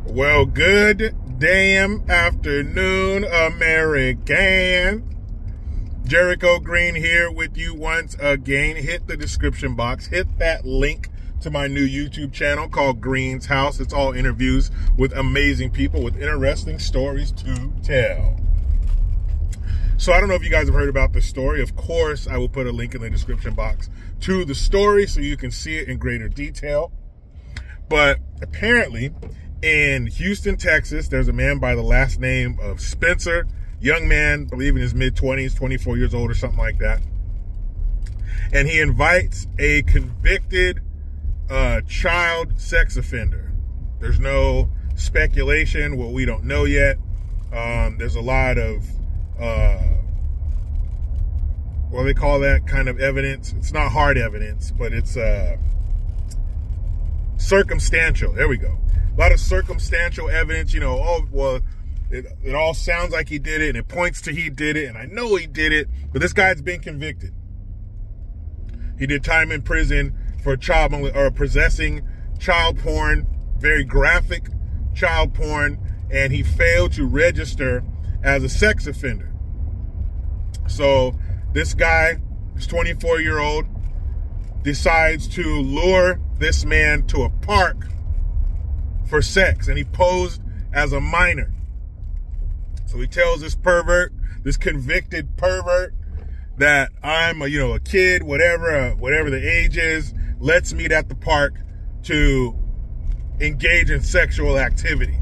Well, good damn afternoon, American. Jericho Green here with you once again. Hit the description box. Hit that link to my new YouTube channel called Green's House. It's all interviews with amazing people with interesting stories to tell. So I don't know if you guys have heard about this story. Of course, I will put a link in the description box to the story so you can see it in greater detail. But apparently, in Houston, Texas, there's a man by the last name of Spencer. Young man, I believe in his mid-20s, 24 years old or something like that. And he invites a convicted child sex offender. There's no speculation. Well, we don't know yet. There's a lot of, what do they call that kind of evidence? It's not hard evidence, but it's circumstantial. There we go. A lot of circumstantial evidence, you know, oh, well, it all sounds like he did it, and it points to he did it, and I know he did it, but this guy's been convicted. He did time in prison for possessing child porn, very graphic child porn, and he failed to register as a sex offender. So this guy, this 24-year-old, decides to lure this man to a park for sex, and he posed as a minor. So he tells this pervert, this convicted pervert, that I'm a kid, whatever the age is. Let's meet at the park to engage in sexual activity.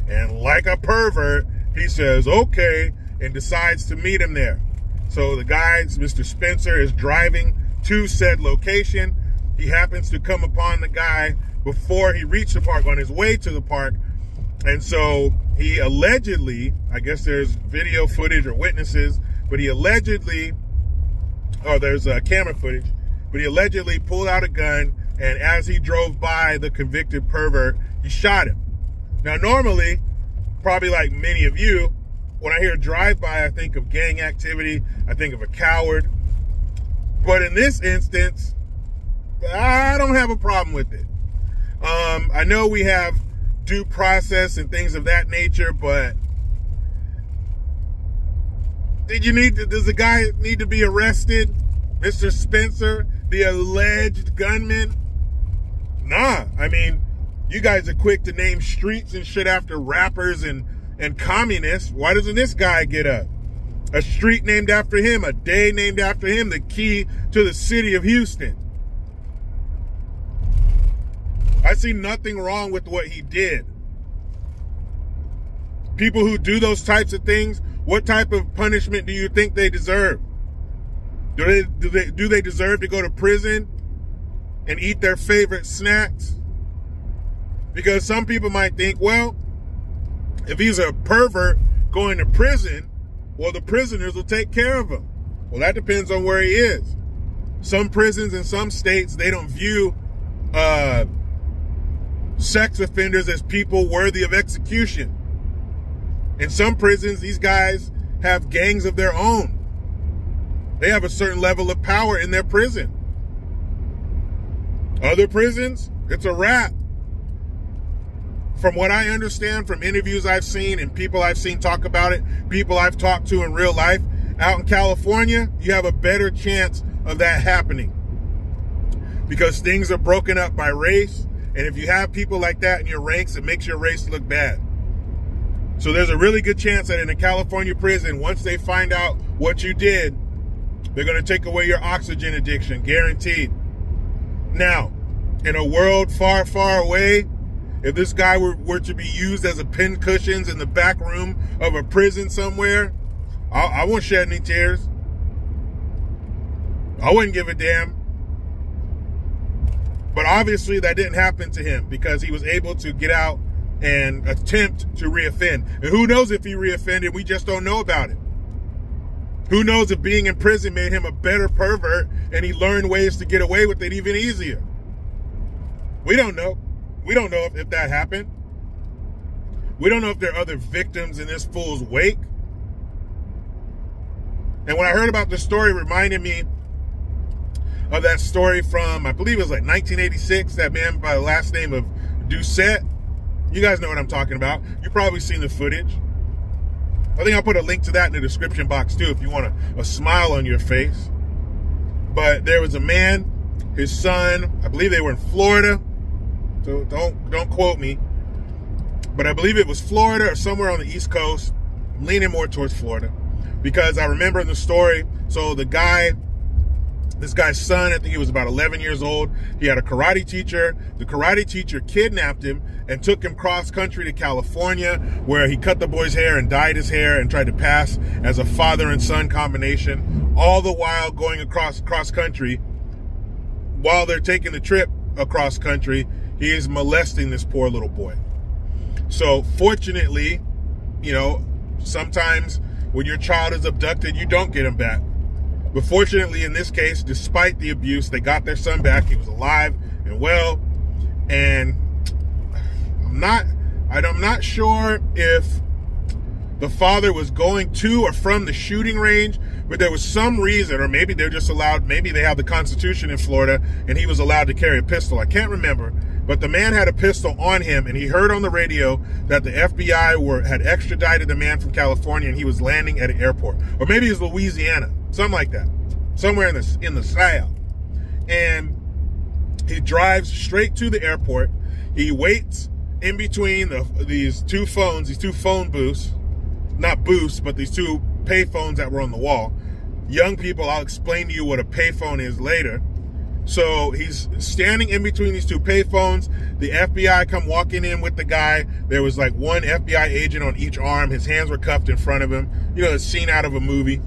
And like a pervert, he says okay and decides to meet him there. So the guy, Mr. Spencer, is driving to said location. He happens to come upon the guy before he reached the park, on his way to the park. And so he allegedly, I guess there's video footage or witnesses, but he allegedly, there's camera footage, but he allegedly pulled out a gun, and as he drove by the convicted pervert, he shot him. Now, normally, probably like many of you, when I hear drive-by, I think of gang activity, I think of a coward. But in this instance, I don't have a problem with it. I know we have due process and things of that nature, but does the guy need to be arrested? Mr. Spencer, the alleged gunman? Nah, I mean, you guys are quick to name streets and shit after rappers and communists. Why doesn't this guy get a street named after him, a day named after him, the key to the city of Houston? I see nothing wrong with what he did. People who do those types of things, what type of punishment do you think they deserve? Do they deserve to go to prison and eat their favorite snacks? Because some people might think, well, if he's a pervert going to prison, well, the prisoners will take care of him. Well, that depends on where he is. Some prisons in some states, they don't view sex offenders as people worthy of execution. In some prisons, these guys have gangs of their own. They have a certain level of power in their prison. Other prisons, it's a wrap. From what I understand from interviews I've seen and people I've seen talk about it, people I've talked to in real life, out in California, you have a better chance of that happening because things are broken up by race. And if you have people like that in your ranks, it makes your race look bad. So there's a really good chance that in a California prison, once they find out what you did, they're going to take away your oxygen addiction, guaranteed. Now, in a world far, far away, if this guy were to be used as a pincushions in the back room of a prison somewhere, I won't shed any tears. I wouldn't give a damn. But obviously that didn't happen to him because he was able to get out and attempt to reoffend. And who knows if he reoffended, we just don't know about it. Who knows if being in prison made him a better pervert and he learned ways to get away with it even easier. We don't know. We don't know if that happened. We don't know if there are other victims in this fool's wake. And when I heard about the story, it reminded me of that story from, I believe it was like 1986, that man by the last name of Doucette. You guys know what I'm talking about. You've probably seen the footage. I think I'll put a link to that in the description box too if you want a smile on your face. But there was a man, his son, I believe they were in Florida. So don't quote me. But I believe it was Florida or somewhere on the East Coast. I'm leaning more towards Florida. Because I remember in the story, so this guy's son, I think he was about 11 years old. He had a karate teacher. The karate teacher kidnapped him and took him cross country to California, where he cut the boy's hair and dyed his hair and tried to pass as a father and son combination, all the while going across cross country. While they're taking the trip across country, he is molesting this poor little boy. So fortunately, you know, sometimes when your child is abducted, you don't get him back. But fortunately, in this case, despite the abuse, they got their son back. He was alive and well. And I'm not sure if the father was going to or from the shooting range, but there was some reason, or maybe they're just allowed, maybe they have the Constitution in Florida and he was allowed to carry a pistol. I can't remember. But the man had a pistol on him, and he heard on the radio that the FBI had extradited the man from California, and he was landing at an airport. Or maybe it was Louisiana, something like that, somewhere in the South. And he drives straight to the airport. He waits in between these two phone booths, not booths, but these two pay phones that were on the wall. Young people, I'll explain to you what a payphone is later. So he's standing in between these two payphones. The FBI come walking in with the guy. There was like one FBI agent on each arm. His hands were cuffed in front of him. You know, the scene out of a movie.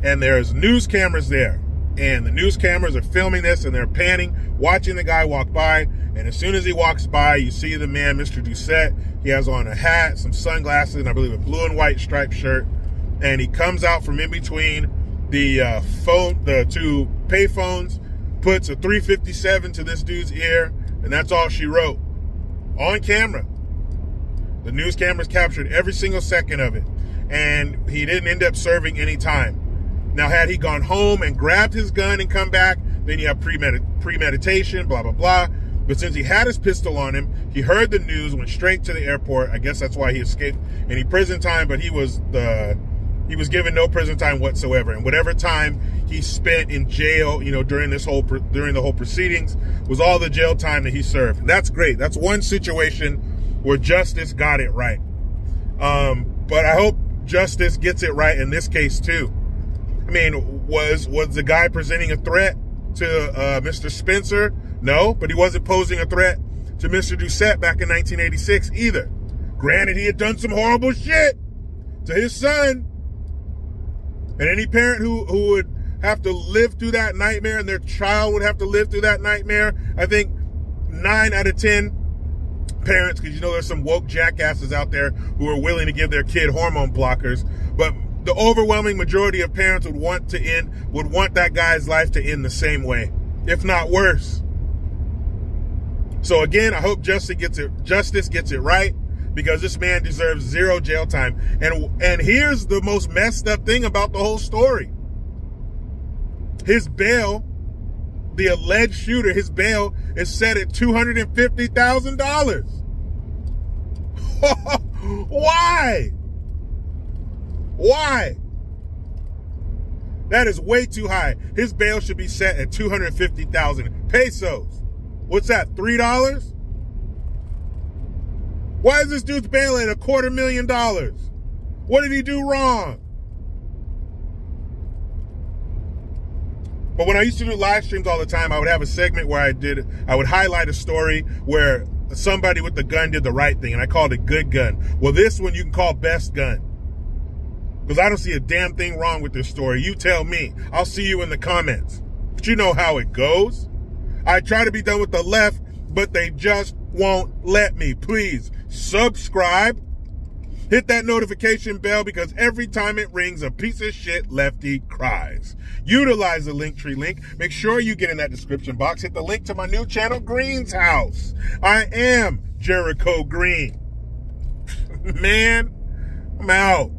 And there's news cameras there. And the news cameras are filming this, and they're panning, watching the guy walk by. And as soon as he walks by, you see the man, Mr. Doucette. He has on a hat, some sunglasses, and I believe a blue and white striped shirt. And he comes out from in between the two payphones, puts a 357 to this dude's ear, and that's all she wrote. On camera. The news cameras captured every single second of it. And he didn't end up serving any time. Now, had he gone home and grabbed his gun and come back, then you have premeditation, blah, blah, blah. But since he had his pistol on him, he heard the news, went straight to the airport. I guess that's why he escaped any prison time, but he was given no prison time whatsoever. And whatever time he spent in jail, you know, during the whole proceedings was all the jail time that he served. And that's great. That's one situation where justice got it right. But I hope justice gets it right in this case too. I mean, was the guy presenting a threat to Mr. Spencer? No, but he wasn't posing a threat to Mr. Doucette back in 1986 either. Granted, he had done some horrible shit to his son. And any parent who would have to live through that nightmare, and their child would have to live through that nightmare, I think 9 out of 10 parents, because you know there's some woke jackasses out there who are willing to give their kid hormone blockers, but the overwhelming majority of parents would want that guy's life to end the same way, if not worse. So again, I hope justice gets it right, because this man deserves 0 jail time. And here's the most messed up thing about the whole story. His bail, the alleged shooter, his bail is set at $250,000. Why? Why? That is way too high. His bail should be set at 250,000 pesos. What's that, $3? Why is this dude's bail at $250,000? What did he do wrong? But when I used to do live streams all the time, I would have a segment where I would highlight a story where somebody with the gun did the right thing, and I called it Good Gun. Well, this one you can call Best Gun, because I don't see a damn thing wrong with this story. You tell me. I'll see you in the comments. But you know how it goes. I try to be done with the left, but they just won't let me. Please subscribe. Hit that notification bell, because every time it rings, a piece of shit lefty cries. Utilize the Linktree link. Make sure you get in that description box. Hit the link to my new channel, Green's House. I am Jericho Green. Man, I'm out.